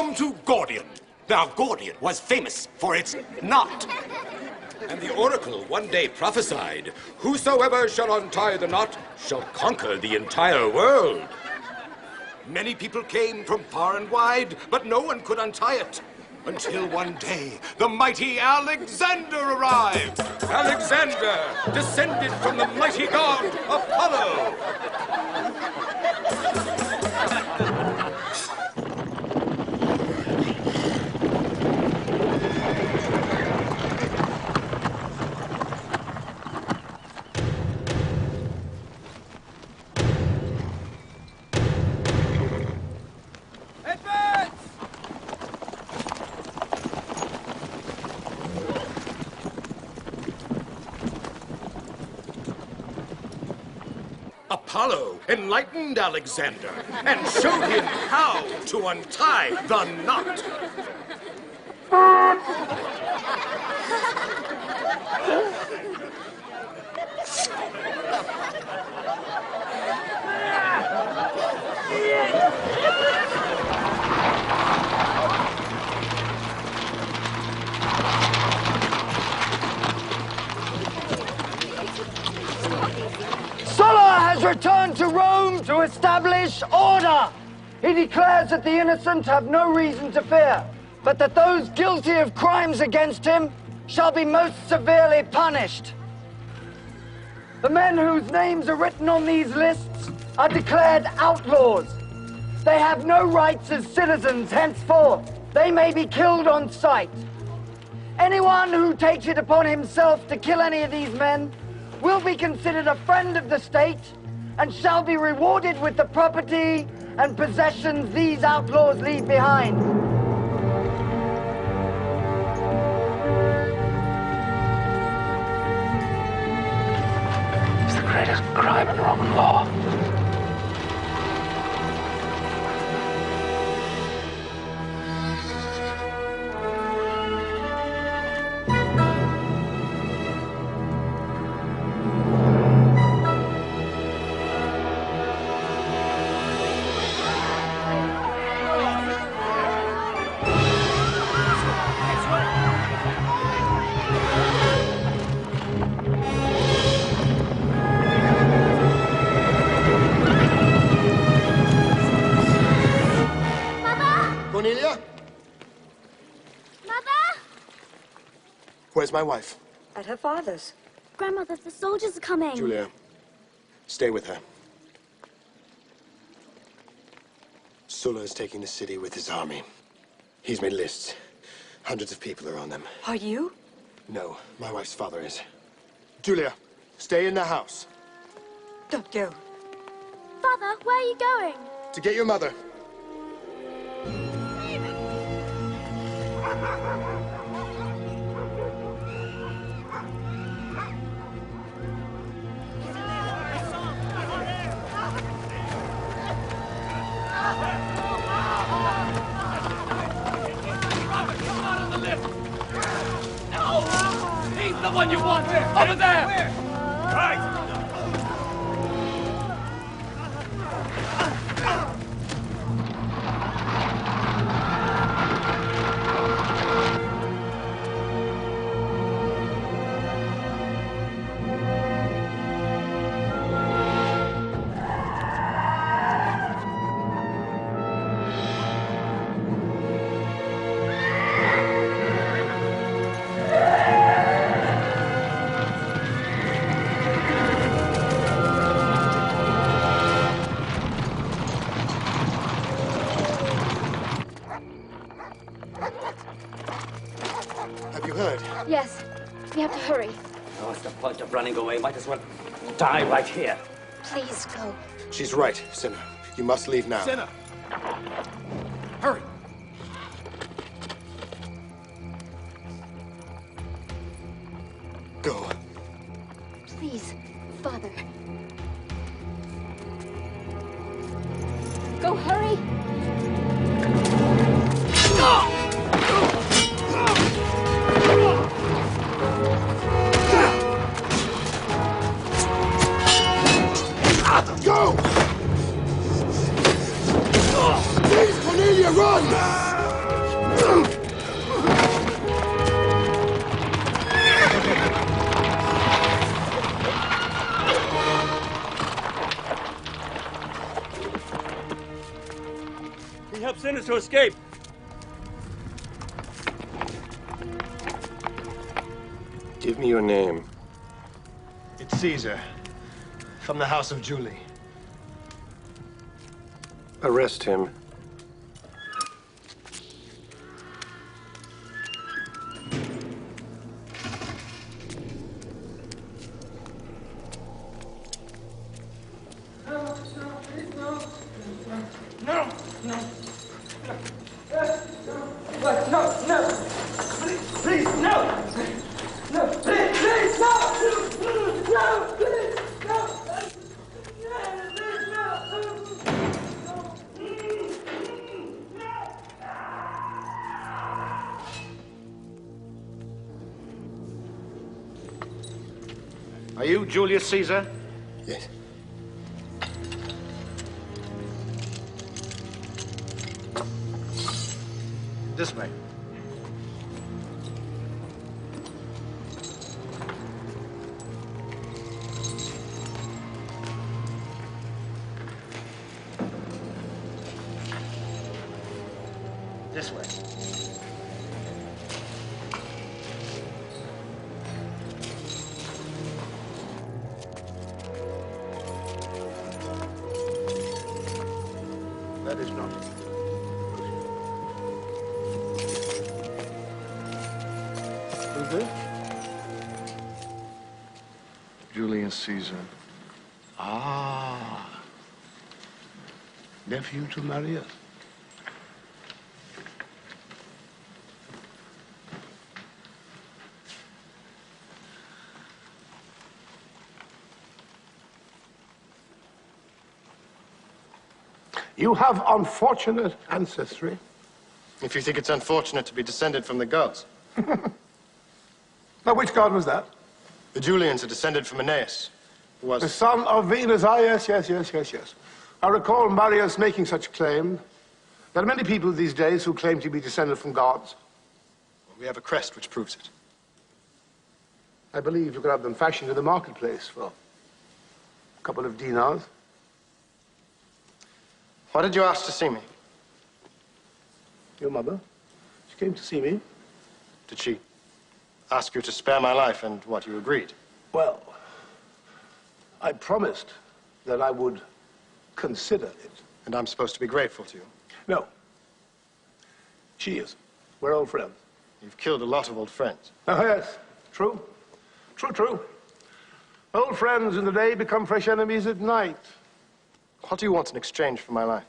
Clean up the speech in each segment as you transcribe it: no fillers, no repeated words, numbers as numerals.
come to Gordian. Now, Gordian was famous for its knot. And the oracle one day prophesied, whosoever shall untie the knot shall conquer the entire world. Many people came from far and wide, but no one could untie it. Until one day, the mighty Alexander arrived. Alexander, descended from the mighty god Apollo. Apollo enlightened Alexander and showed him how to untie the knot. Sulla has returned to Rome to establish order. He declares that the innocent have no reason to fear, but that those guilty of crimes against him shall be most severely punished. The men whose names are written on these lists are declared outlaws. They have no rights as citizens henceforth. They may be killed on sight. Anyone who takes it upon himself to kill any of these men will be considered a friend of the state and shall be rewarded with the property and possessions these outlaws leave behind. It's the greatest crime in Roman law. Where's my wife? At her father's. Grandmother, the soldiers are coming. Julia, stay with her. Sulla is taking the city with his army. He's made lists. Hundreds of people are on them. Are you? No, my wife's father is. Julia, stay in the house. Don't go. Father, where are you going? To get your mother. He's the one you want! Over there! Right! Yes, we have to hurry. Oh, what's the point of running away? Might as well die right here. Please go. She's right, Cinna. You must leave now. Cinna! Hurry! Go. Please, Father. Go, hurry! Go! Please, Cornelia, run! to escape. Give me your name. It's Caesar, from the house of Julie. Arrest him. Are you Julius Caesar? Yes. This way. This way. That is not. Who's this? Julius Caesar. Ah. Nephew to Marius. You have unfortunate ancestry. If you think it's unfortunate to be descended from the Gauls. Now, which god was that? The Julians are descended from Aeneas, who was... The son of Venus. Ah, yes. I recall Marius making such claim. There are many people these days who claim to be descended from gods. We have a crest which proves it. I believe you could have them fashioned in the marketplace for a couple of dinars. Why did you ask to see me? Your mother? She came to see me. Did she ask you to spare my life, and what, you agreed? Well, I promised that I would consider it. And I'm supposed to be grateful to you? No. She is. We're old friends. You've killed a lot of old friends. Oh, yes. True. True. Old friends in the day become fresh enemies at night. What do you want in exchange for my life?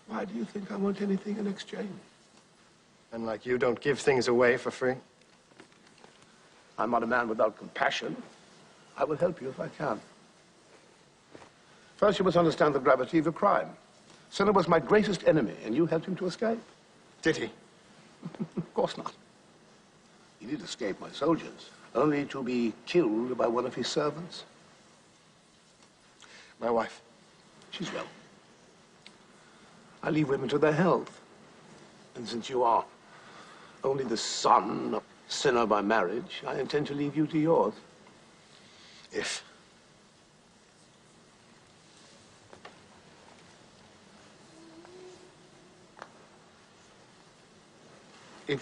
Why do you think I want anything in exchange? And like you don't give things away for free? I'm not a man without compassion. I will help you if I can. First, you must understand the gravity of the crime. Sulla was my greatest enemy, and you helped him to escape. Did he? Of course not. He did escape my soldiers, only to be killed by one of his servants. My wife? She's well. I leave women to their health. And since you are only the son of a sinner by marriage, I intend to leave you to yours. If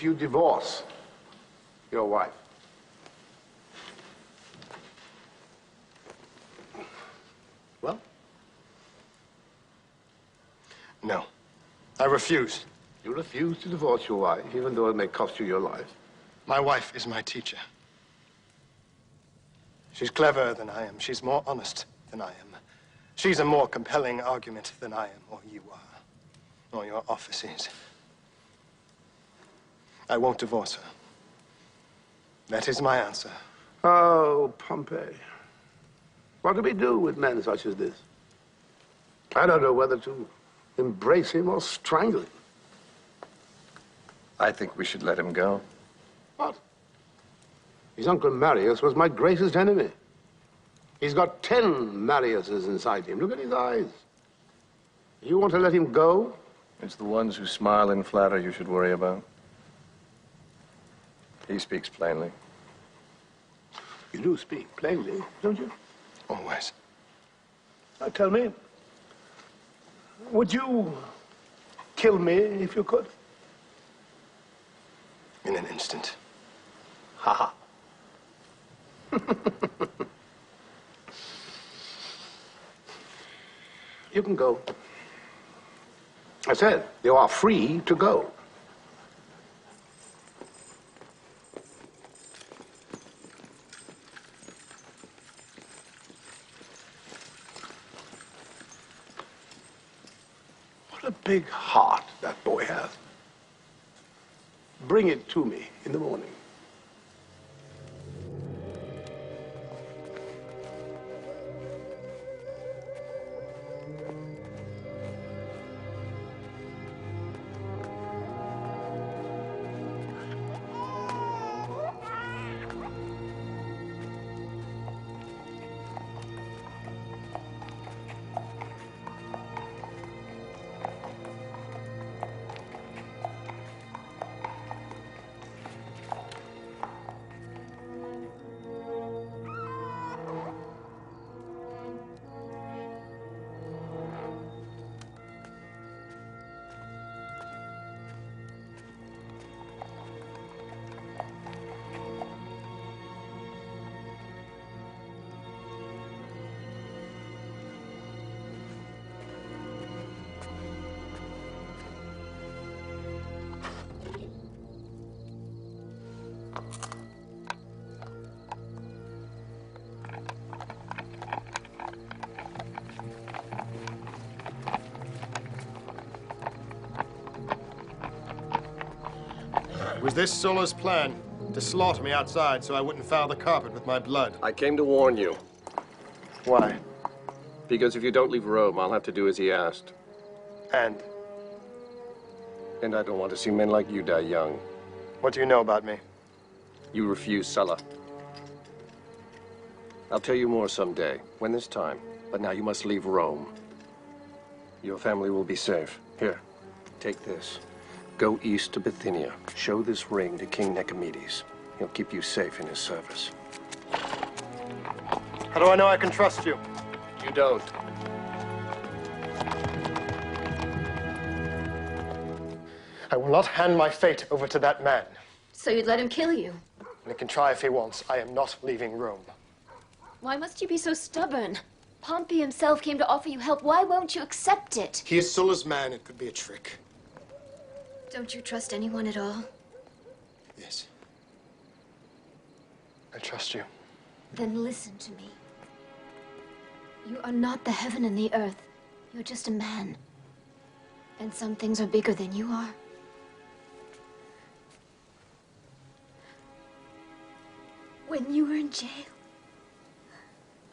you divorce your wife. Well? No. I refuse. You refuse to divorce your wife, even though it may cost you your life. My wife is my teacher. She's cleverer than I am. She's more honest than I am. She's a more compelling argument than I am, or you are, or your office is. I won't divorce her. That is my answer. Oh, Pompey. What do we do with men such as this? I don't know whether to embrace him or strangle him. I think we should let him go. What? His uncle Marius was my greatest enemy. He's got 10 Mariuses inside him. Look at his eyes. You want to let him go? It's the ones who smile and flatter you should worry about. He speaks plainly. You do speak plainly, don't you? Always. Now tell me, would you kill me if you could? In an instant. Ha ha. You can go. I said, you are free to go. What a big heart that boy has. Bring it to me in the morning. Was this Sulla's plan? To slaughter me outside so I wouldn't foul the carpet with my blood? I came to warn you. Why? Because if you don't leave Rome, I'll have to do as he asked. And And I don't want to see men like you die young. what do you know about me? You refused Sulla. I'll tell you more someday, when there's time. But now you must leave Rome. Your family will be safe. Here, take this. Go east to Bithynia. Show this ring to King Nicomedes. He'll keep you safe in his service. How do I know I can trust you? You don't. I will not hand my fate over to that man. So you'd let him kill you? And he can try if he wants. I am not leaving Rome. Why must you be so stubborn? Pompey himself came to offer you help. Why won't you accept it? He is Sulla's man. It could be a trick. Don't you trust anyone at all? Yes. I trust you. Then listen to me. You are not the heaven and the earth. You're just a man. And some things are bigger than you are. When you were in jail,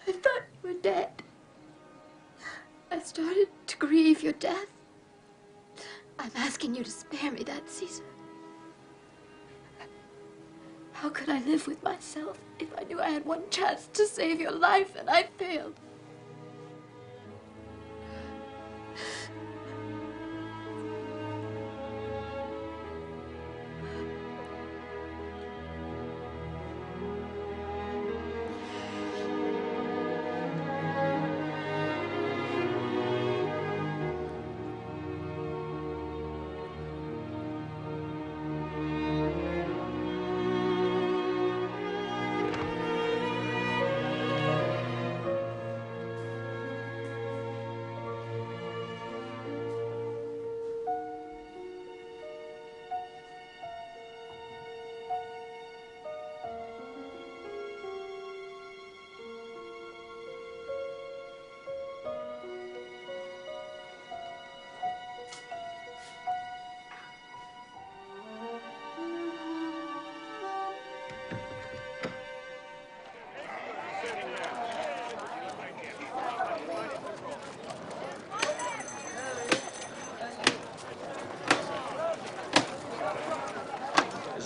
I thought you were dead. I started to grieve your death. I'm asking you to spare me that, Caesar. How could I live with myself if I knew I had one chance to save your life and I failed?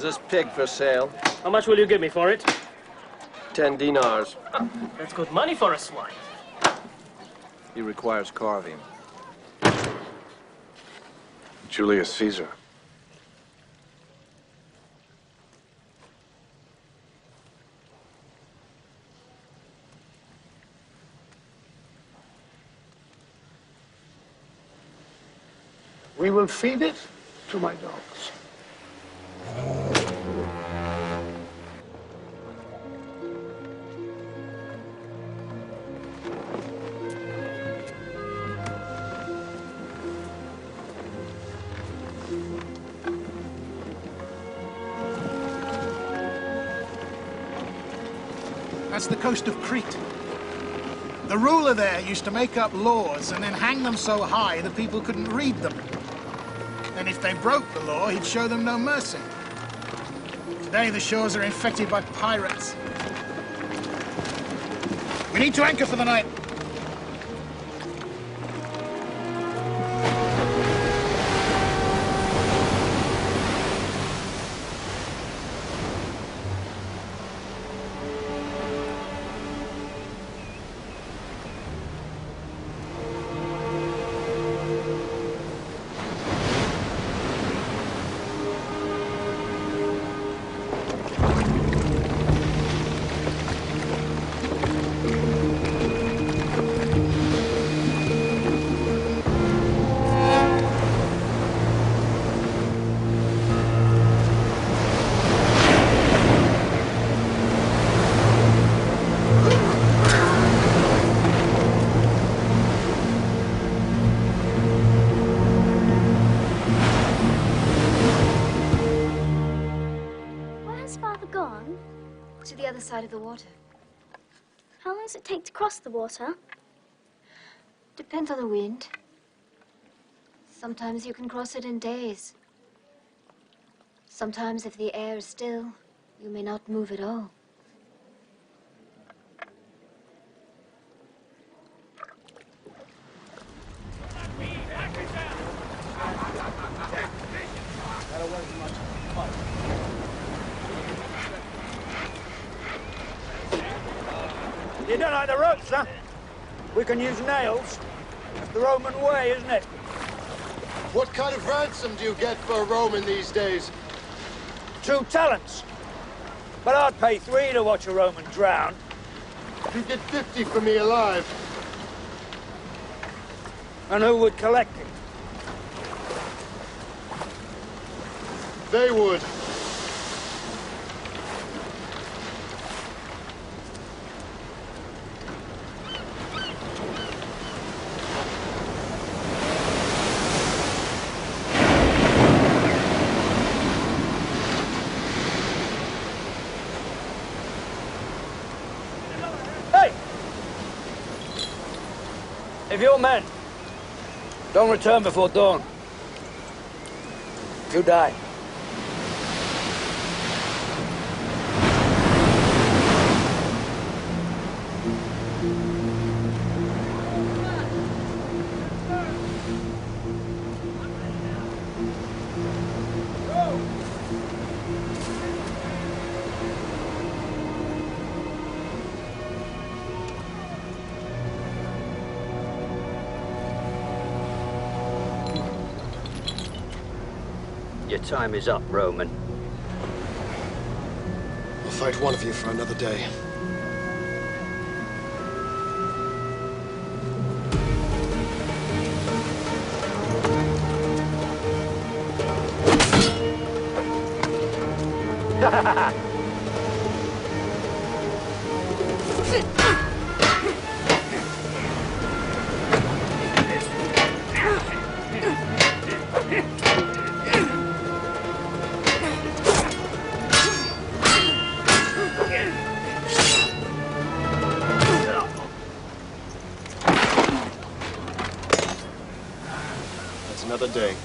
Is this pig for sale? How much will you give me for it? 10 dinars. That's good money for a swine. He requires carving. Julius Caesar. We will feed it to my dogs. That's the coast of Crete. The ruler there used to make up laws and then hang them so high that people couldn't read them. And if they broke the law, he'd show them no mercy. Today, the shores are infected by pirates. We need to anchor for the night. Side of the water. How long does it take to cross the water? Depends on the wind. Sometimes you can cross it in days. Sometimes, if the air is still, you may not move at all. You don't like the ropes, huh? We can use nails. It's the Roman way, isn't it? What kind of ransom do you get for a Roman these days? 2 talents. But I'd pay 3 to watch a Roman drown. You get 50 for me alive. And who would collect it? They would. If your men don't return before dawn, you die. Your time is up, Roman. I'll fight one of you for another day. Another day.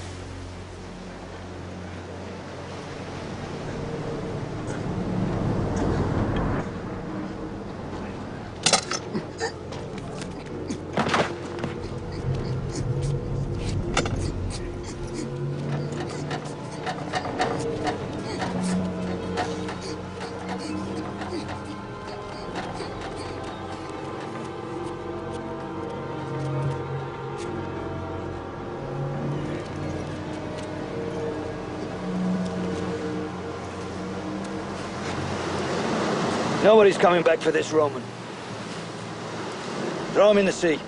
Nobody's coming back for this Roman. Throw him in the sea.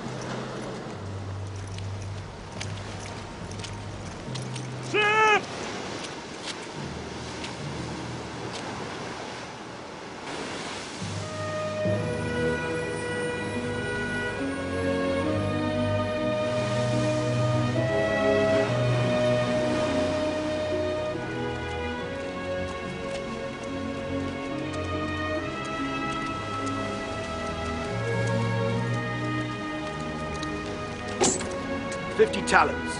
50 talents.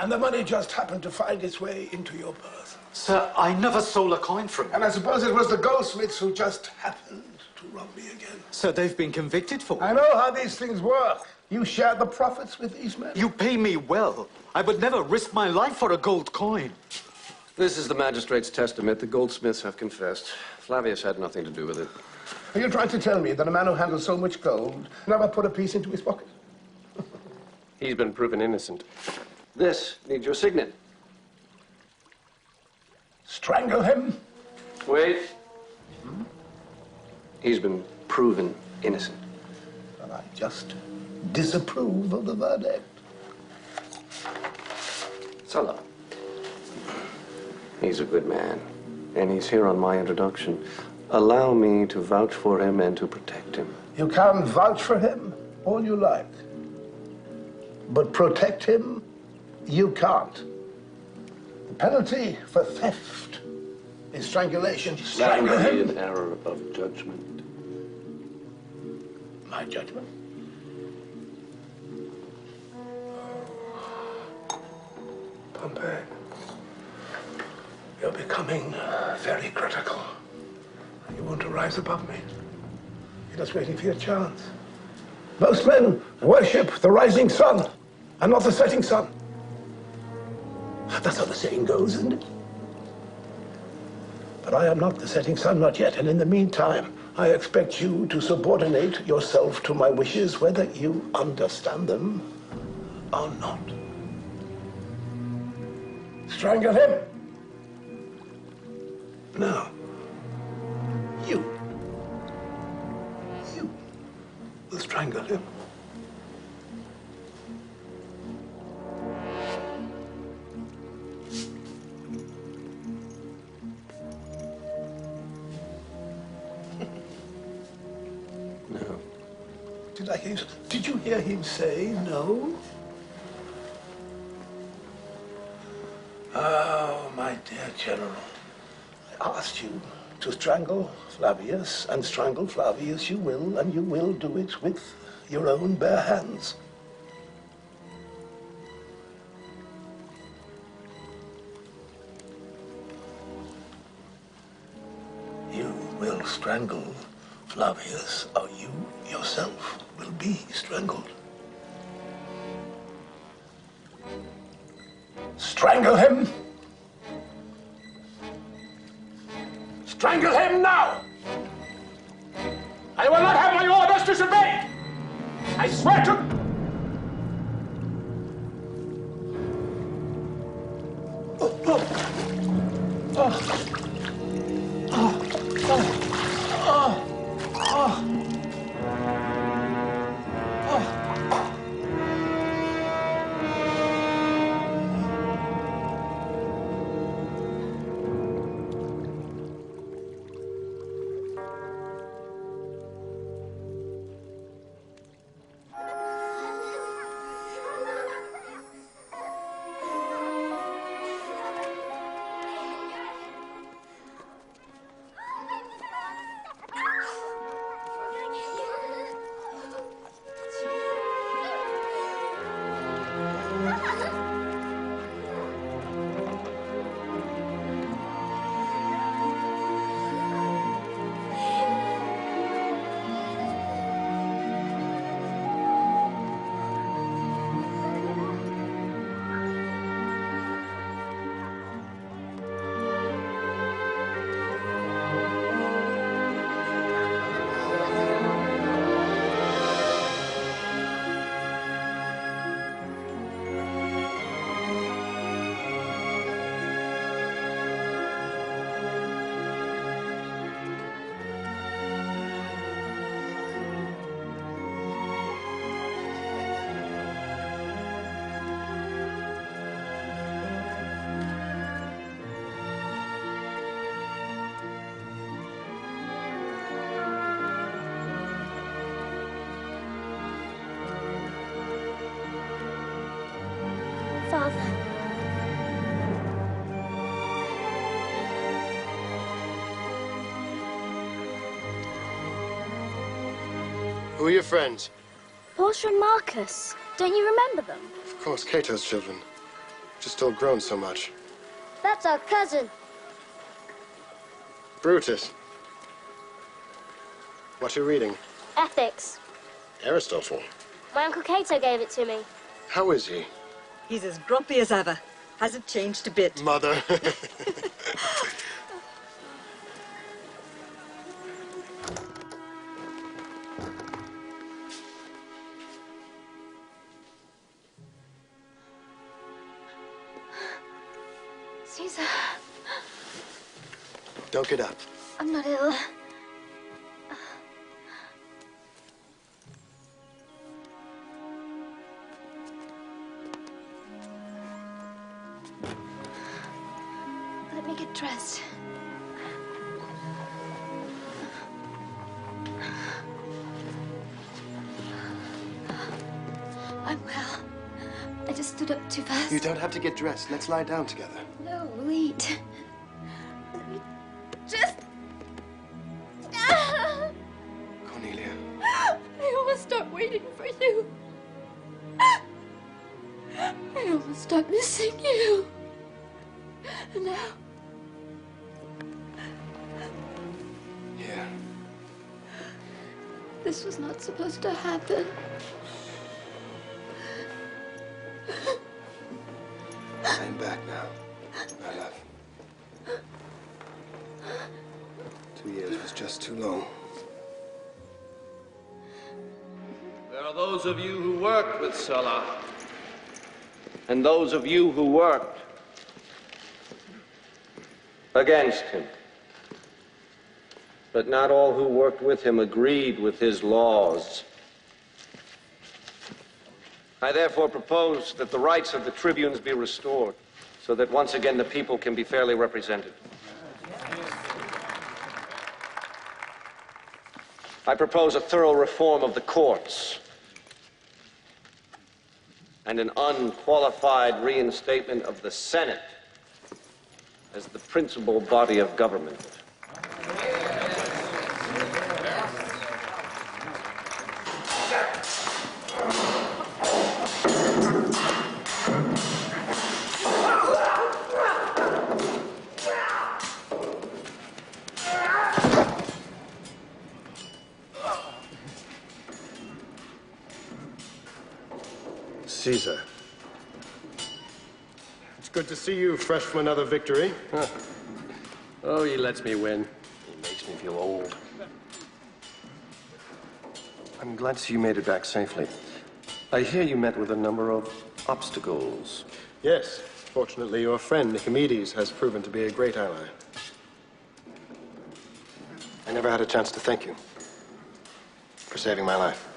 And the money just happened to find its way into your purse. Sir, I never stole a coin from you. And I suppose it was the goldsmiths who just happened to rob me again. Sir, they've been convicted for it. I know how these things work. You share the profits with these men. You pay me well. I would never risk my life for a gold coin. This is the magistrate's testament. The goldsmiths have confessed. Flavius had nothing to do with it. Are you trying to tell me that a man who handles so much gold never put a piece into his pocket? He's been proven innocent. This needs your signet. Strangle him? Wait. He's been proven innocent. And I just disapprove of the verdict. Sulla. He's a good man, and he's here on my introduction. Allow me to vouch for him and to protect him. You can vouch for him all you like, but protect him, you can't. The penalty for theft is strangulation. That Strangle would be him. an error of judgment. My judgment? Pompey, you're becoming very critical. You want to rise above me. You're just waiting for your chance. Most men worship the rising sun and not the setting sun. That's how the saying goes, isn't it? But I am not the setting sun, not yet. And in the meantime, I expect you to subordinate yourself to my wishes, whether you understand them or not. Strangle him. Now, you will strangle him. No. Did you hear him say no? Oh, my dear General, I asked you to strangle Flavius, and strangle Flavius you will, and you will do it with your own bare hands. You will strangle Flavius, or you yourself will be strangled. Strangle him! Strangle him now! I will not have my orders disobeyed! I swear to... Father. Who are your friends? Portia and Marcus. Don't you remember them? Of course, Cato's children. Just still grown so much. That's our cousin. Brutus. What you reading? Ethics. Aristotle. My Uncle Cato gave it to me. How is he? He's as grumpy as ever. Hasn't changed a bit. Mother. Caesar. Don't get up. I'm not ill. Let me get dressed. I'm well. I just stood up too fast. You don't have to get dressed. Let's lie down together. No, wait. Let me just... Cornelia. I almost stopped waiting for you. I almost stopped missing you. And now... Here. This was not supposed to happen. I'm back now, my love. 2 years was just too long. There are those of you who worked with Sulla, and those of you who worked against him. But not all who worked with him agreed with his laws. I therefore propose that the rights of the tribunes be restored, so that once again the people can be fairly represented. I propose a thorough reform of the courts and an unqualified reinstatement of the Senate as the principal body of government. Caesar. It's good to see you, fresh from another victory. Huh. Oh, he lets me win. He makes me feel old. I'm glad to see you made it back safely. I hear you met with a number of obstacles. Yes. Fortunately, your friend Nicomedes has proven to be a great ally. I never had a chance to thank you for saving my life.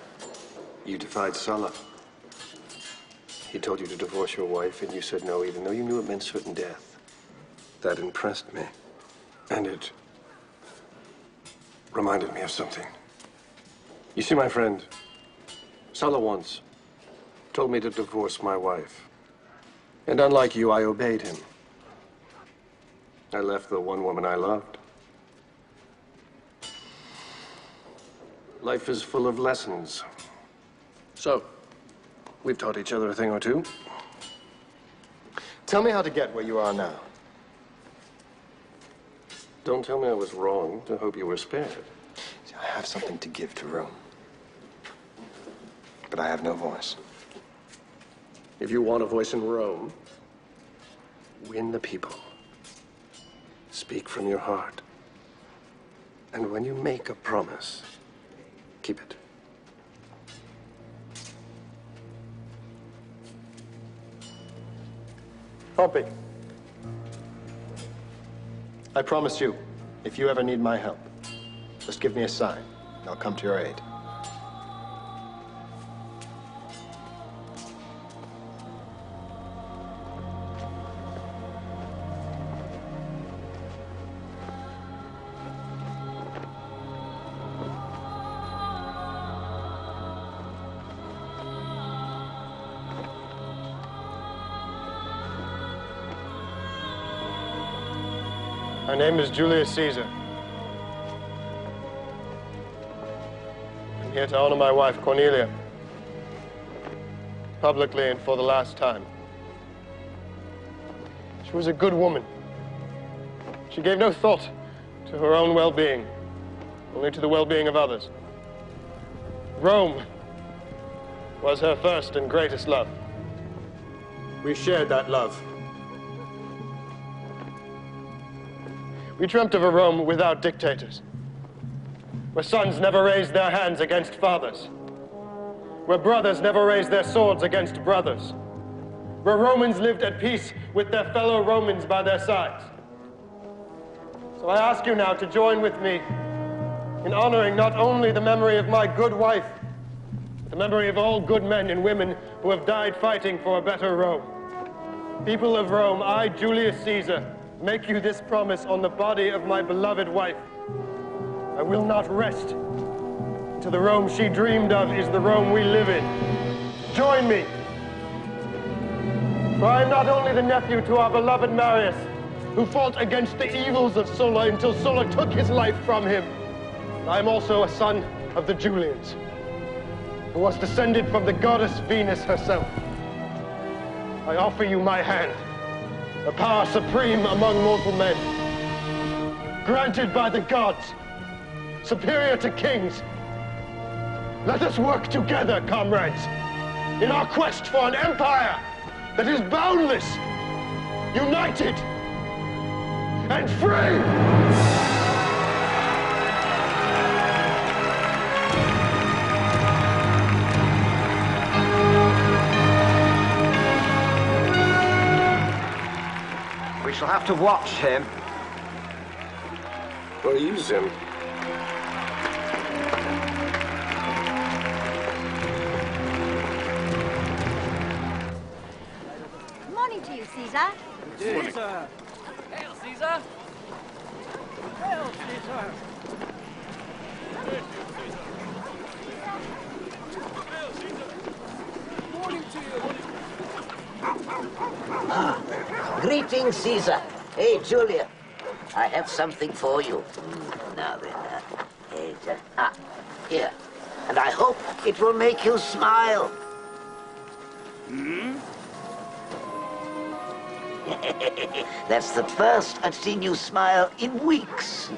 You defied Sulla. He told you to divorce your wife, and you said no, even though you knew it meant certain death. That impressed me. And it reminded me of something. You see, my friend, Sulla once told me to divorce my wife. And unlike you, I obeyed him. I left the one woman I loved. Life is full of lessons. So, we've taught each other a thing or two. Tell me how to get where you are now. Don't tell me I was wrong to hope you were spared. See, I have something to give to Rome. But I have no voice. If you want a voice in Rome, win the people. Speak from your heart. And when you make a promise, keep it. Pompey, I promise you, if you ever need my help, just give me a sign, and I'll come to your aid. My name is Julius Caesar. I'm here to honor my wife, Cornelia, publicly and for the last time. She was a good woman. She gave no thought to her own well-being, only to the well-being of others. Rome was her first and greatest love. We shared that love. We dreamt of a Rome without dictators, where sons never raised their hands against fathers, where brothers never raised their swords against brothers, where Romans lived at peace with their fellow Romans by their sides. So I ask you now to join with me in honoring not only the memory of my good wife, but the memory of all good men and women who have died fighting for a better Rome. People of Rome, I, Julius Caesar, make you this promise on the body of my beloved wife. I will not rest until the Rome she dreamed of is the Rome we live in. Join me. For I am not only the nephew to our beloved Marius, who fought against the evils of Sulla until Sulla took his life from him. I am also a son of the Julians, who was descended from the goddess Venus herself. I offer you my hand, a power supreme among mortal men, granted by the gods, superior to kings. Let us work together, comrades, in our quest for an empire that is boundless, united, and free! We shall have to watch him. Or use him. Good morning to you, Caesar. Caesar! Hail, Caesar! Hail, Caesar! Morning to you. Greetings, Caesar. Hey, Julia. I have something for you. Now then, here. And I hope it will make you smile. Hmm? That's the first I've seen you smile in weeks.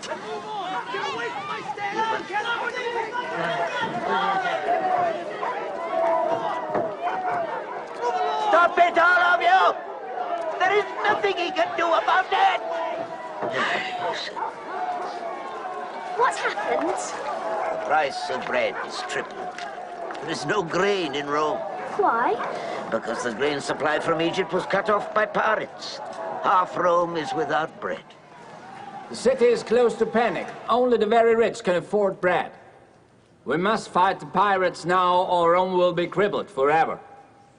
Stop it, all of you! There is nothing he can do about that! What happened? The price of bread is tripled. There is no grain in Rome. Why? Because the grain supply from Egypt was cut off by pirates. Half Rome is without bread. The city is close to panic. Only the very rich can afford bread. We must fight the pirates now, or Rome will be crippled forever.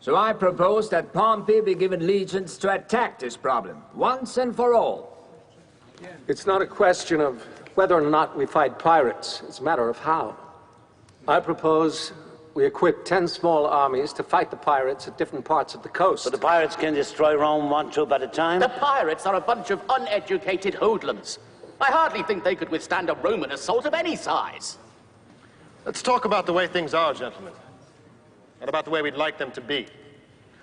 So I propose that Pompey be given legions to attack this problem, once and for all. It's not a question of whether or not we fight pirates. It's a matter of how. I propose we equip 10 small armies to fight the pirates at different parts of the coast. But the pirates can destroy Rome one troop at a time? The pirates are a bunch of uneducated hoodlums. I hardly think they could withstand a Roman assault of any size. Let's talk about the way things are, gentlemen. And about the way we'd like them to be.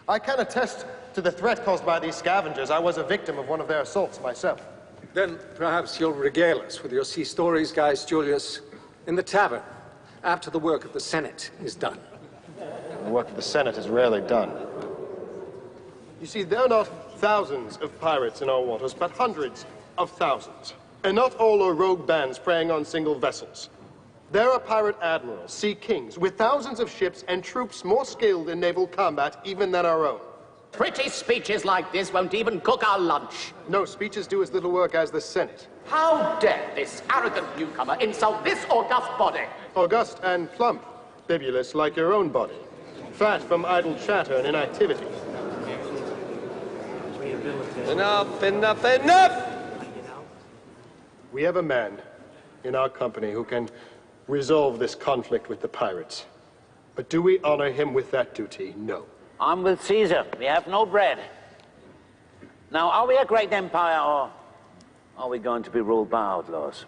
I can attest to the threat caused by these scavengers. I was a victim of one of their assaults myself. Then perhaps you'll regale us with your sea stories, Gaius Julius, in the tavern, after the work of the Senate is done. The work of the Senate is rarely done. You see, there are not thousands of pirates in our waters, but hundreds of thousands. And not all are rogue bands preying on single vessels. There are pirate admirals, sea kings, with thousands of ships and troops more skilled in naval combat even than our own. Pretty speeches like this won't even cook our lunch. No, speeches do as little work as the Senate. How dare this arrogant newcomer insult this august body? August and plump, bibulous like your own body. Fat from idle chatter and inactivity. Enough, enough, enough! We have a man in our company who can resolve this conflict with the pirates. But do we honor him with that duty? No. I'm with Caesar. We have no bread. Now, are we a great empire, or are we going to be ruled by outlaws?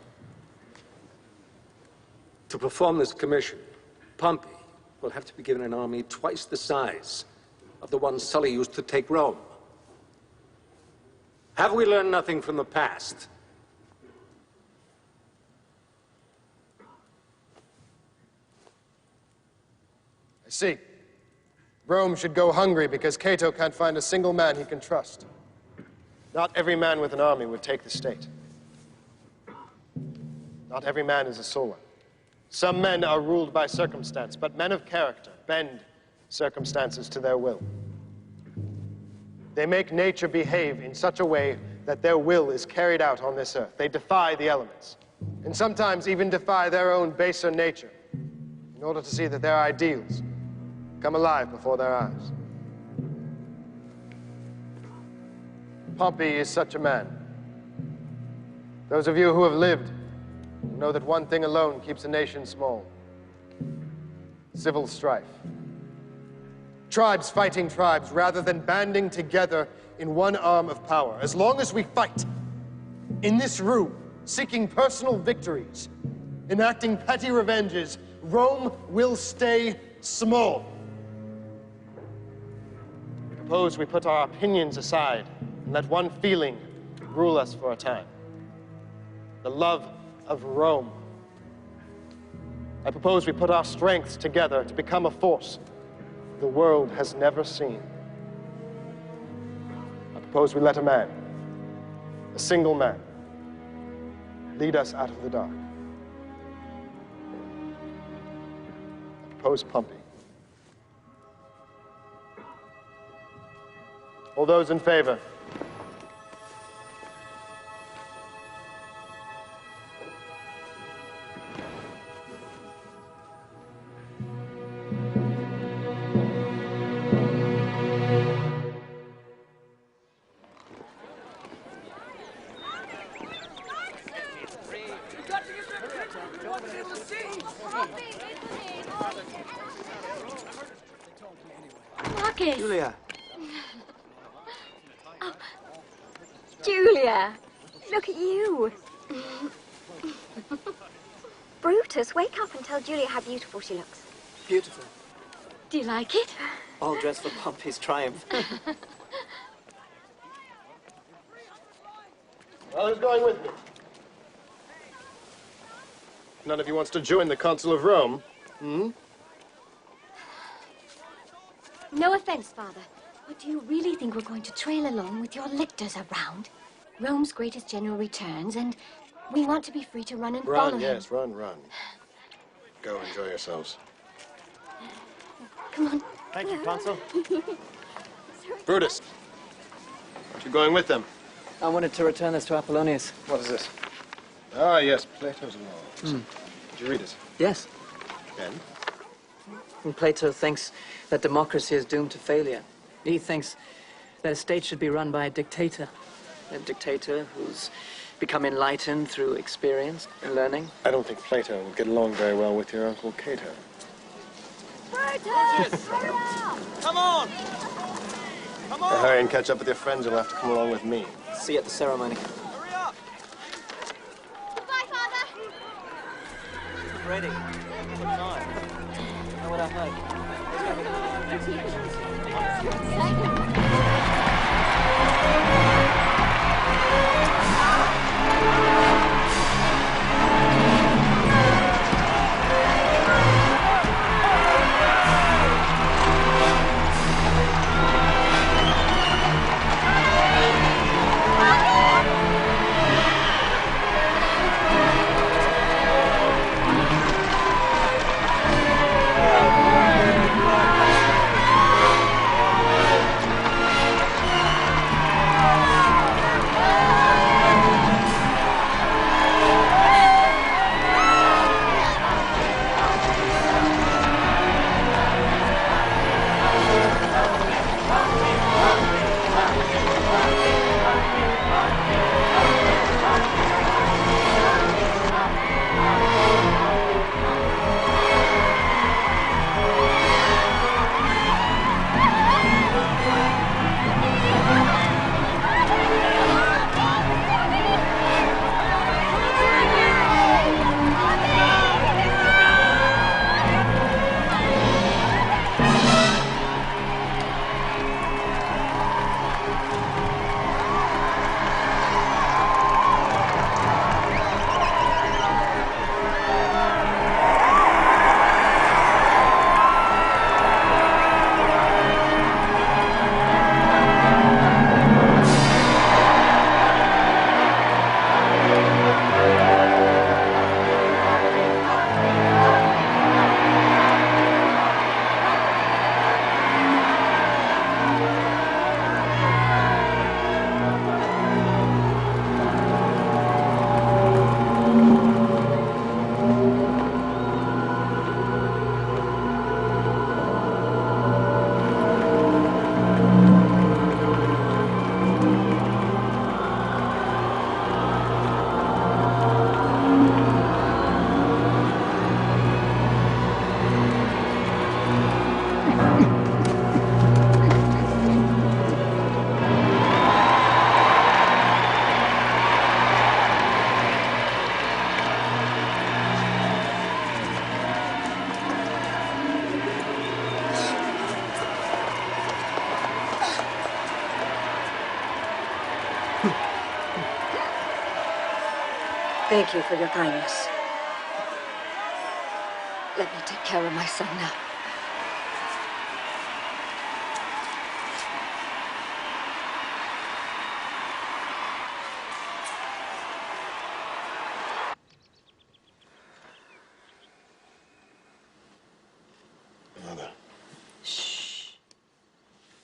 To perform this commission, Pompey will have to be given an army twice the size of the one Sully used to take Rome. Have we learned nothing from the past? I see. Rome should go hungry because Cato can't find a single man he can trust. Not every man with an army would take the state. Not every man is a Sulla. Some men are ruled by circumstance, but men of character bend circumstances to their will. They make nature behave in such a way that their will is carried out on this earth. They defy the elements, and sometimes even defy their own baser nature, in order to see that their ideals come alive before their eyes. Pompey is such a man. Those of you who have lived know that one thing alone keeps a nation small: civil strife. Tribes fighting tribes rather than banding together in one arm of power. As long as we fight in this room, seeking personal victories, enacting petty revenges, Rome will stay small. Suppose we put our opinions aside and let one feeling rule us for a time: the love of Rome. I propose we put our strengths together to become a force the world has never seen. I propose we let a man, a single man, lead us out of the dark. I propose Pompey. All those in favor? Julia. Oh, Julia, look at you. Brutus, wake up and tell Julia how beautiful she looks. Beautiful. Do you like it? All dressed for Pompey's triumph. Well, who's going with me? None of you wants to join the Consul of Rome, hmm? No offense, Father, but do you really think we're going to trail along with your lictors around? Rome's greatest general returns, and we want to be free to run and follow him. Run, yes, run. Go enjoy yourselves. Come on. Thank you, Consul. Brutus, aren't you going with them? I wanted to return this to Apollonius. What is this? Ah, yes, Plato's laws. Did you read it? Yes. And? And Plato thinks that democracy is doomed to failure. He thinks that a state should be run by a dictator who's become enlightened through experience and learning. I don't think Plato would get along very well with your Uncle Cato. Brutus! Hurry up! Come on! Come on! Hurry and catch up with your friends. You'll have to come along with me. See you at the ceremony. Hurry up! Goodbye, Father! Ready. Good time. Know what I heard? Thank you for your kindness. Let me take care of my son now. Mother. Shh.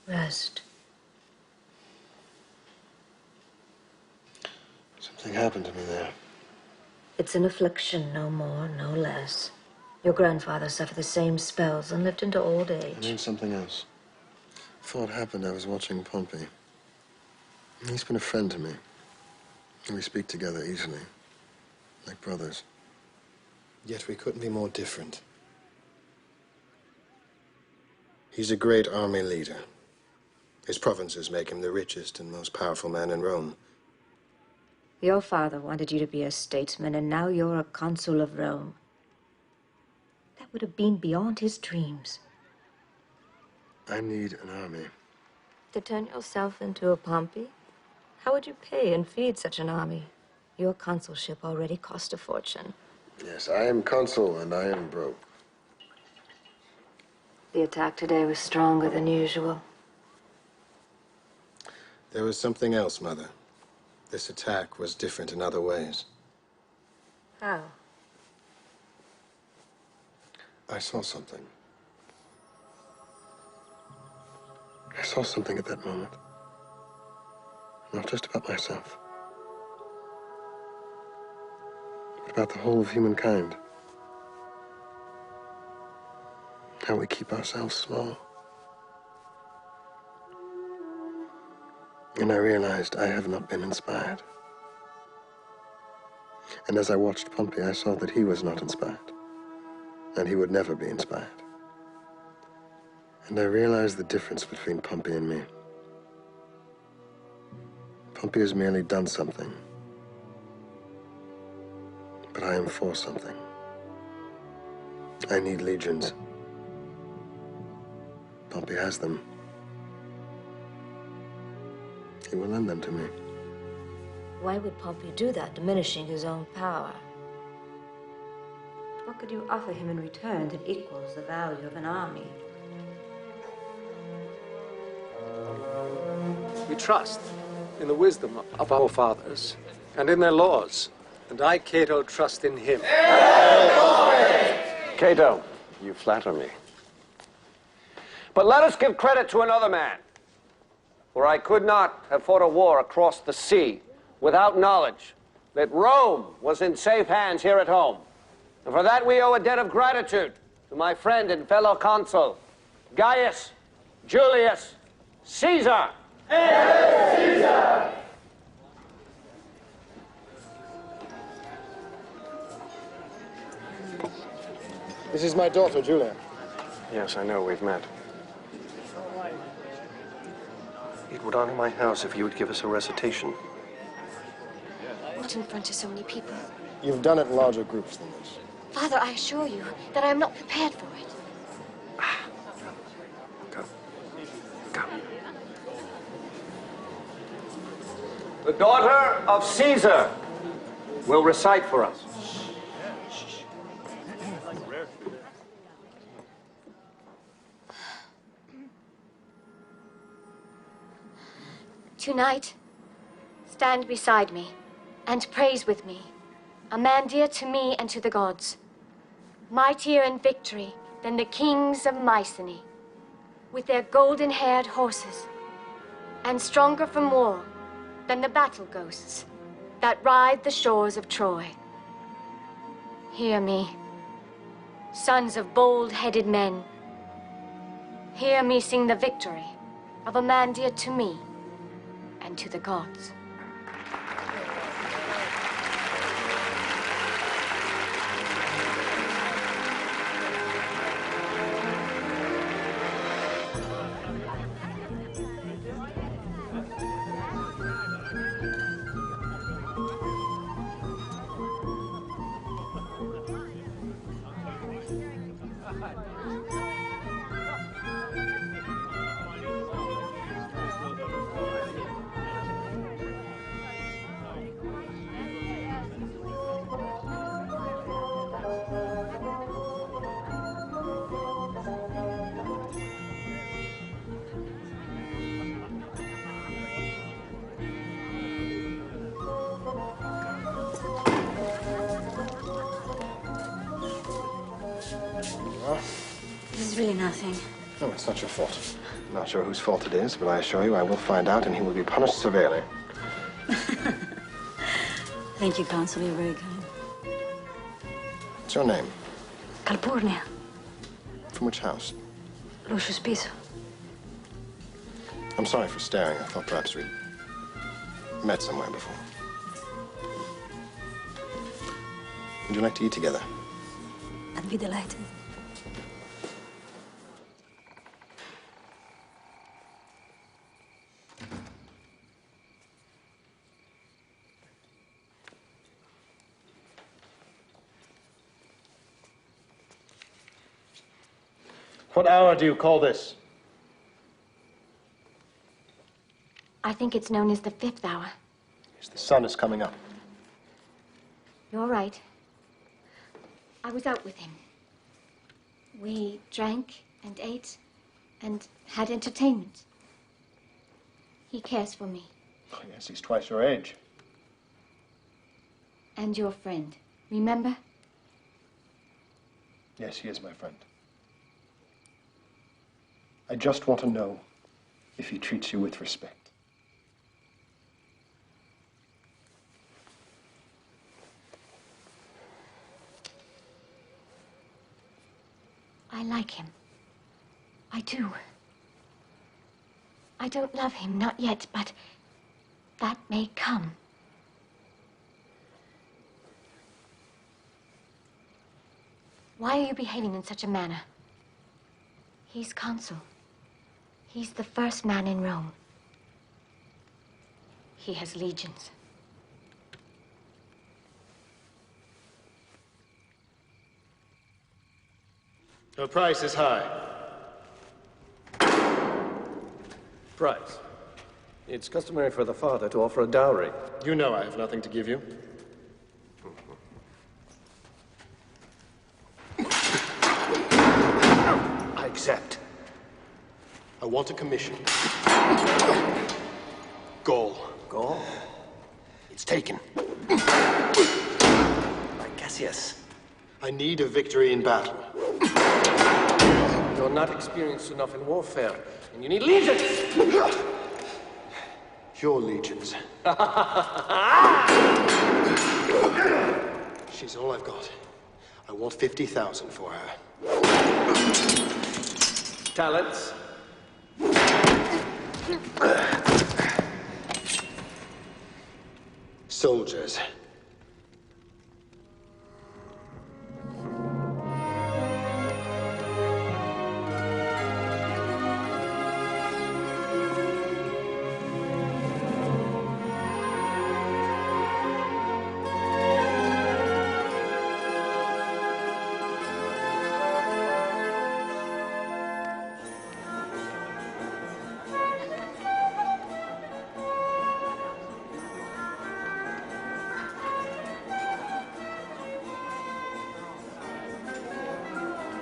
Rest. Something happened to me there. It's an affliction, no more, no less. Your grandfather suffered the same spells and lived into old age. I mean something else. Before it happened, I was watching Pompey. He's been a friend to me. And we speak together easily, like brothers. Yet we couldn't be more different. He's a great army leader. His provinces make him the richest and most powerful man in Rome. Your father wanted you to be a statesman, and now you're a consul of Rome. That would have been beyond his dreams. I need an army. To turn yourself into a Pompey? How would you pay and feed such an army? Your consulship already cost a fortune. Yes, I am consul and I am broke. The attack today was stronger than usual. There was something else, Mother. This attack was different in other ways. How? I saw something. I saw something at that moment. Not just about myself, but about the whole of humankind. How we keep ourselves small. And I realized I have not been inspired. And as I watched Pompey, I saw that he was not inspired. And he would never be inspired. And I realized the difference between Pompey and me. Pompey has merely done something. But I am for something. I need legions. Pompey has them. He will lend them to me. Why would Pompey do that, diminishing his own power? What could you offer him in return that equals the value of an army? We trust in the wisdom of our fathers and in their laws, and I, Cato, trust in him. Cato, you flatter me. But let us give credit to another man. For I could not have fought a war across the sea without knowledge that Rome was in safe hands here at home. And for that we owe a debt of gratitude to my friend and fellow consul, Gaius Julius Caesar. Hail Caesar! This is my daughter, Julia. Yes, I know, we've met. It would honor my house if you would give us a recitation. Not in front of so many people. You've done it in larger groups than this. Father, I assure you that I am not prepared for it. Go. Go. The daughter of Caesar will recite for us. Tonight, stand beside me and praise with me a man dear to me and to the gods, mightier in victory than the kings of Mycenae, with their golden-haired horses, and stronger from war than the battle ghosts that ride the shores of Troy. Hear me, sons of bold-headed men. Hear me sing the victory of a man dear to me and to the gods. nothing. No, it's not your fault. I'm not sure whose fault it is, but I assure you I will find out, and he will be punished severely. Thank you, Consul. You're very kind. What's your name? Calpurnia. From which house? Lucius Caesar. I'm sorry for staring. I thought perhaps we'd met somewhere before. Would you like to eat together? I'd be delighted. What hour do you call this? I think it's known as the 5th hour. The sun is coming up. You're right. I was out with him. We drank and ate and had entertainment. He cares for me. Oh, yes, he's twice your age. And your friend. Remember? Yes, he is my friend. I just want to know if he treats you with respect. I like him. I do. I don't love him, not yet, but that may come. Why are you behaving in such a manner? He's consul. He's the first man in Rome. He has legions. Your price is high. Price? It's customary for the father to offer a dowry. You know I have nothing to give you. I accept. I want a commission. Gaul. Gaul? It's taken. By Cassius. I need a victory in battle. You're not experienced enough in warfare, and you need legions! Your legions. She's all I've got. I want 50,000 for her. Talents? Soldiers.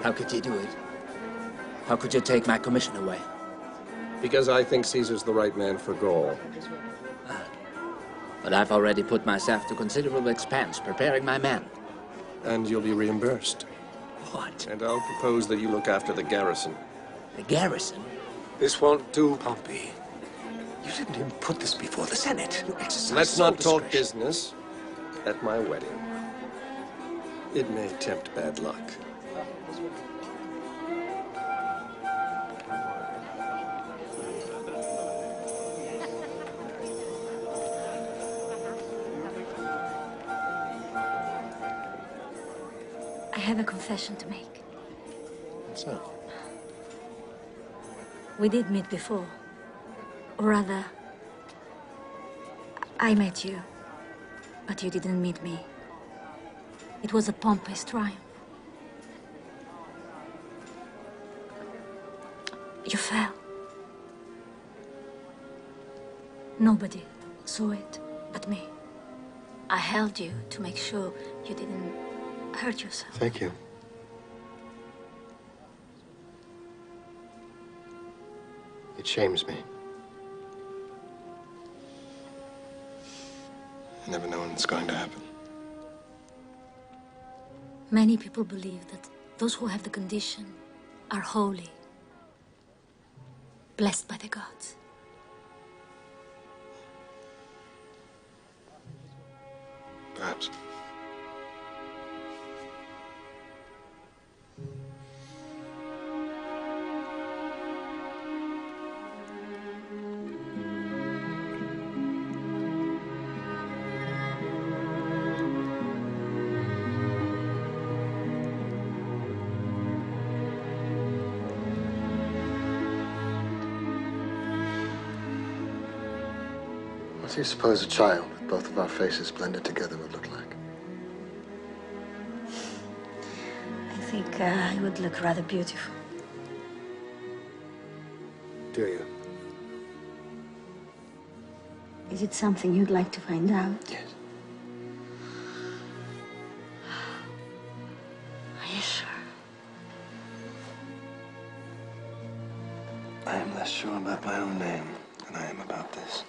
How could you do it? How could you take my commission away? Because I think Caesar's the right man for Gaul. But I've already put myself to considerable expense preparing my men. And you'll be reimbursed. What? And I'll propose that you look after the garrison. The garrison? This won't do, Pompey. You didn't even put this before the Senate. You exercised Let's not some talk business at my wedding. It may tempt bad luck. I have a confession to make. What's that? We did meet before. Or rather, I met you, but you didn't meet me. It was a Pompey's triumph. You fell. Nobody saw it but me. I held you to make sure you didn't hurt yourself. Thank you. It shames me. I never know when it's going to happen. Many people believe that those who have the condition are holy blessed by the gods. Perhaps. What do you suppose a child with both of our faces blended together would look like? I think I would look rather beautiful. Do you? Is it something you'd like to find out? Yes. Are you sure? I am less sure about my own name than I am about this.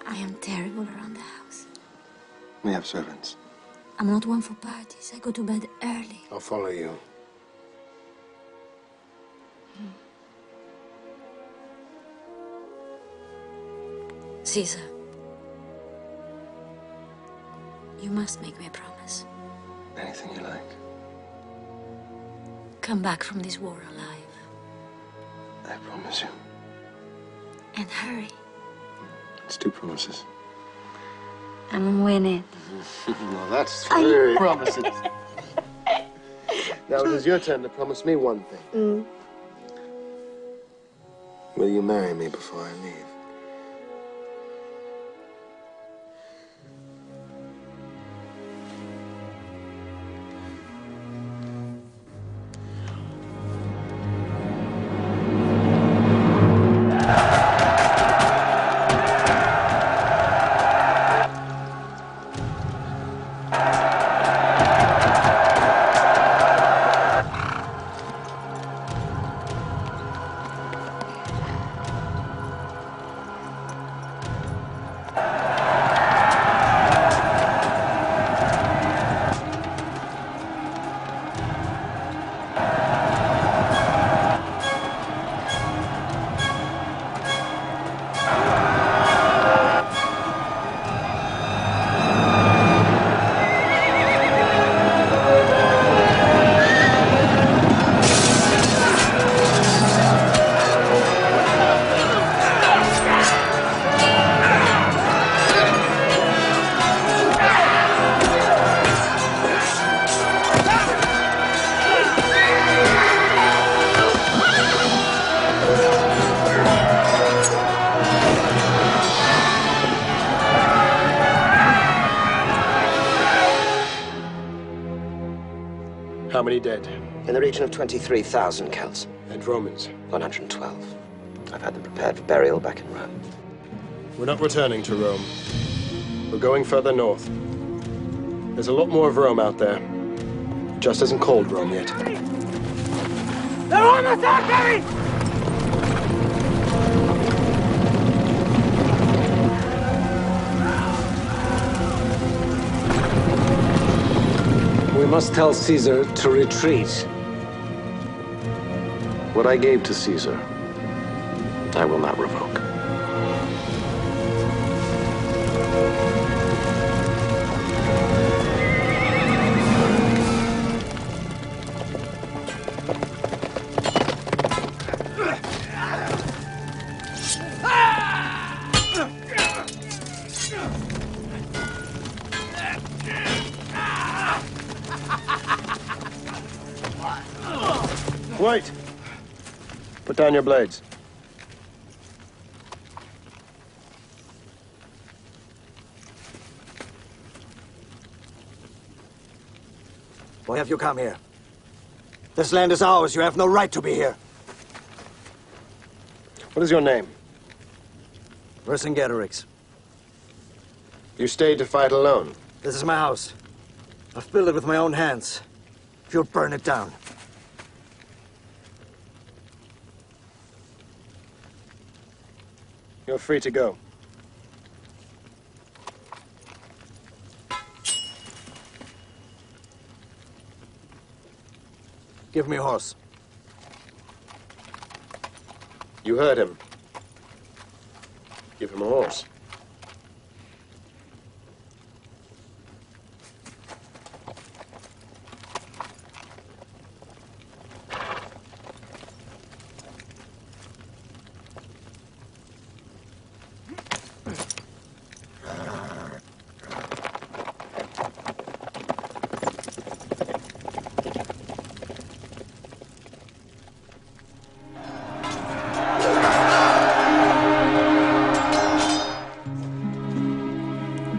I am terrible around the house. We have servants. I'm not one for parties. I go to bed early. I'll follow you. Caesar, you must make me a promise. Anything you like. Come back from this war alive. I promise you. And hurry. It's 2 promises. I'm winning. Well, that's 3 promises. Now it is your turn to promise me one thing. Will you marry me before I leave? How many dead? In the region of 23,000 Celts. And Romans? 112. I've had them prepared for burial back in Rome. We're not returning to Rome. We're going further north. There's a lot more of Rome out there. It just isn't called Rome yet. They're on attack, Harry! We must tell Caesar to retreat. What I gave to Caesar, I will not revoke. Wait! Put down your blades. Why have you come here? This land is ours. You have no right to be here. What is your name? Vercingetorix. You stayed to fight alone? This is my house. I've built it with my own hands. If you'll burn it down. You're free to go. Give me a horse. You heard him. Give him a horse.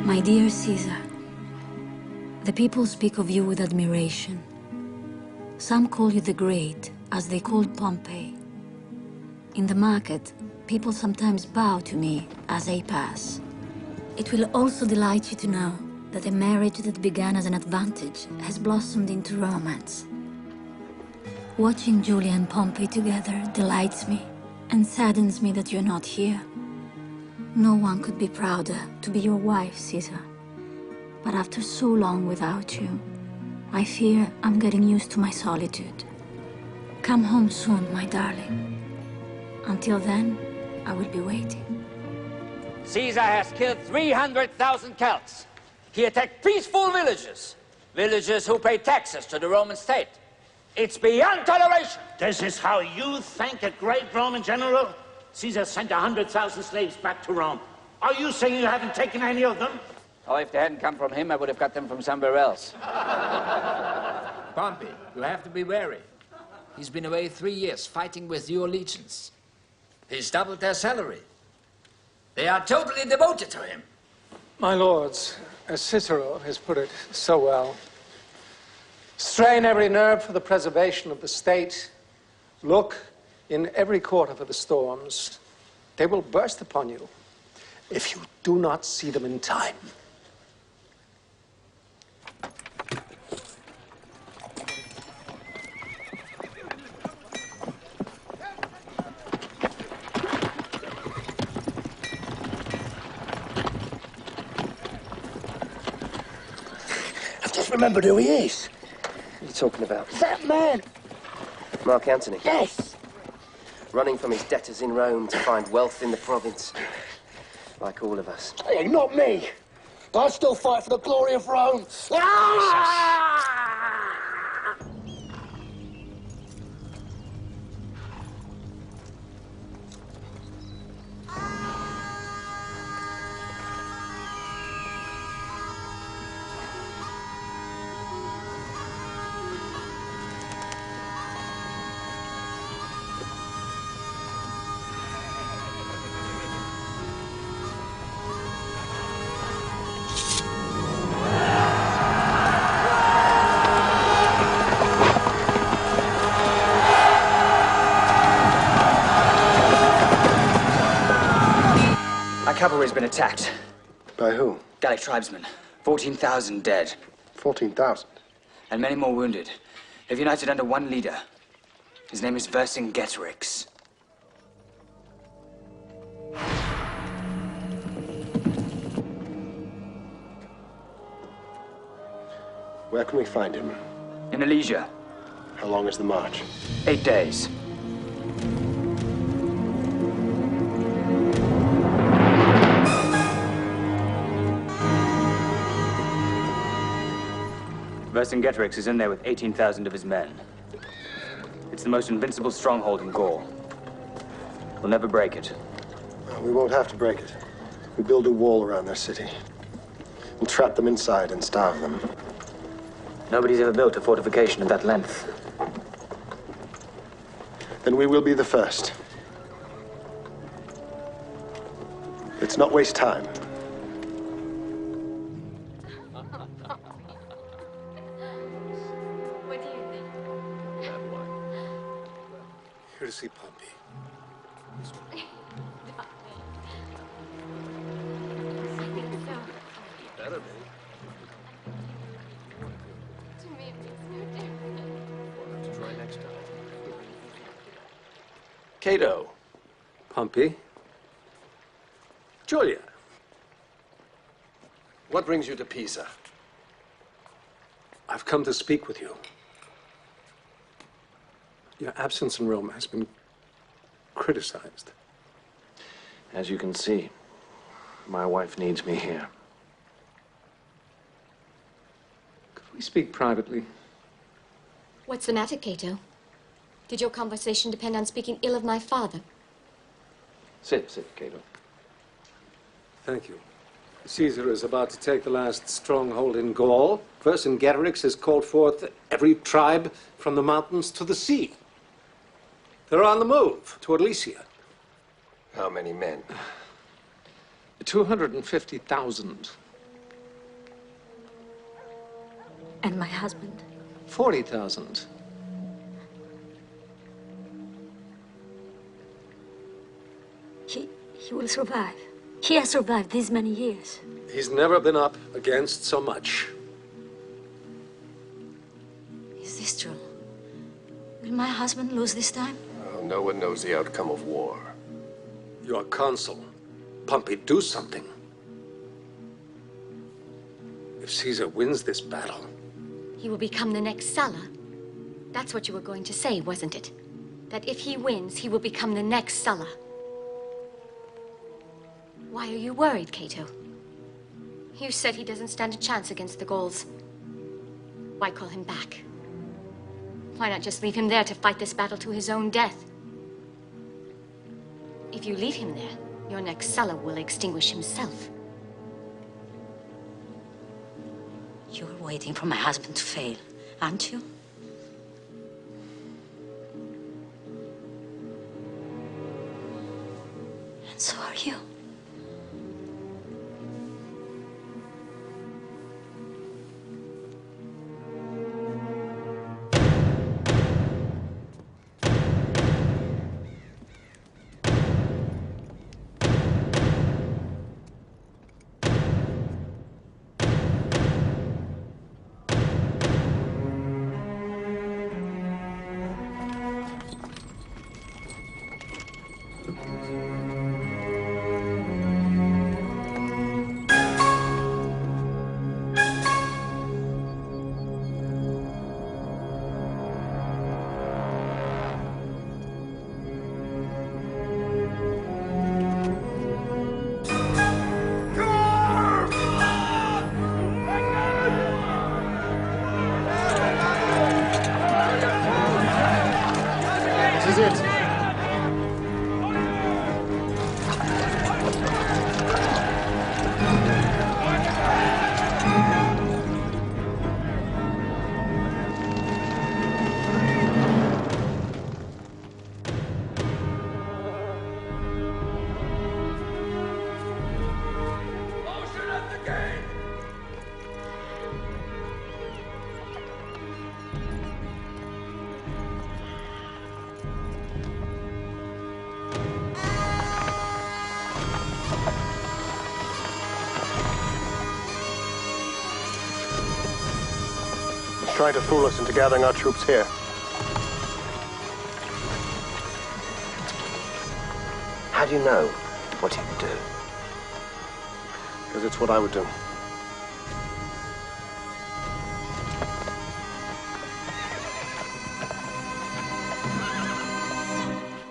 My dear Caesar, the people speak of you with admiration. Some call you the Great, as they called Pompey. In the market, people sometimes bow to me as I pass. It will also delight you to know that a marriage that began as an advantage has blossomed into romance. Watching Julia and Pompey together delights me and saddens me that you're not here. No one could be prouder to be your wife, Caesar. But after so long without you, I fear I'm getting used to my solitude. Come home soon, my darling. Until then, I will be waiting. Caesar has killed 300,000 Celts. He attacked peaceful villages. Villagers who pay taxes to the Roman state. It's beyond toleration. This is how you thank a great Roman general? Caesar sent 100,000 slaves back to Rome. Are you saying you haven't taken any of them? Oh, if they hadn't come from him, I would have got them from somewhere else. Pompey, you have to be wary. He's been away 3 years fighting with your legions. He's doubled their salary. They are totally devoted to him. My lords, as Cicero has put it so well, strain every nerve for the preservation of the state. Look in every quarter for the storms. They will burst upon you if you do not see them in time. I've just remembered who he is. What are you talking about? That man. Mark Antony? Yes. Running from his debtors in Rome to find wealth in the province. Like all of us. Hey, not me. I still fight for the glory of Rome. Cavalry's been attacked. By who? Gallic tribesmen. 14,000 dead. 14,000? And many more wounded. They've united under one leader. His name is Vercingetorix. Where can we find him? In Alesia. How long is the march? 8 days. Vercingetorix is in there with 18,000 of his men. It's the most invincible stronghold in Gaul. We'll never break it. Well, we won't have to break it. We build a wall around their city. We'll trap them inside and starve them. Nobody's ever built a fortification of that length. Then we will be the first. Let's not waste time. What do you think? Here to see Pompey. Better be. To me, it makes no difference. We'll have to try next time. Cato. Pompey. Julia. What brings you to Pisa? I've come to speak with you. Your absence in Rome has been criticized. As you can see, my wife needs me here. Could we speak privately? What's the matter, Cato? Did your conversation depend on speaking ill of my father? Sit, Cato. Thank you. Caesar is about to take the last stronghold in Gaul. Vercingetorix has called forth every tribe from the mountains to the sea. They're on the move toward Lycia. How many men? 250,000. And my husband? 40,000. He will survive. He has survived these many years. He's never been up against so much. Is this true? Will my husband lose this time? Well, no one knows the outcome of war. Your consul, Pompey, do something. If Caesar wins this battle... He will become the next Sulla. That's what you were going to say, wasn't it? That if he wins, he will become the next Sulla. Why are you worried, Cato? You said he doesn't stand a chance against the Gauls. Why call him back? Why not just leave him there to fight this battle to his own death? If you leave him there, your next Sulla will extinguish himself. You're waiting for my husband to fail, aren't you? And so are you. Trying to fool us into gathering our troops here. How do you know what he would do? Because it's what I would do.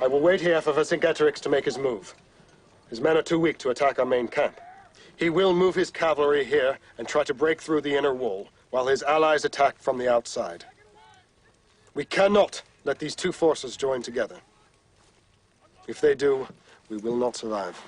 I will wait here for Vercingetorix to make his move. His men are too weak to attack our main camp. He will move his cavalry here and try to break through the inner wall, while his allies attack from the outside. We cannot let these two forces join together. If they do, we will not survive.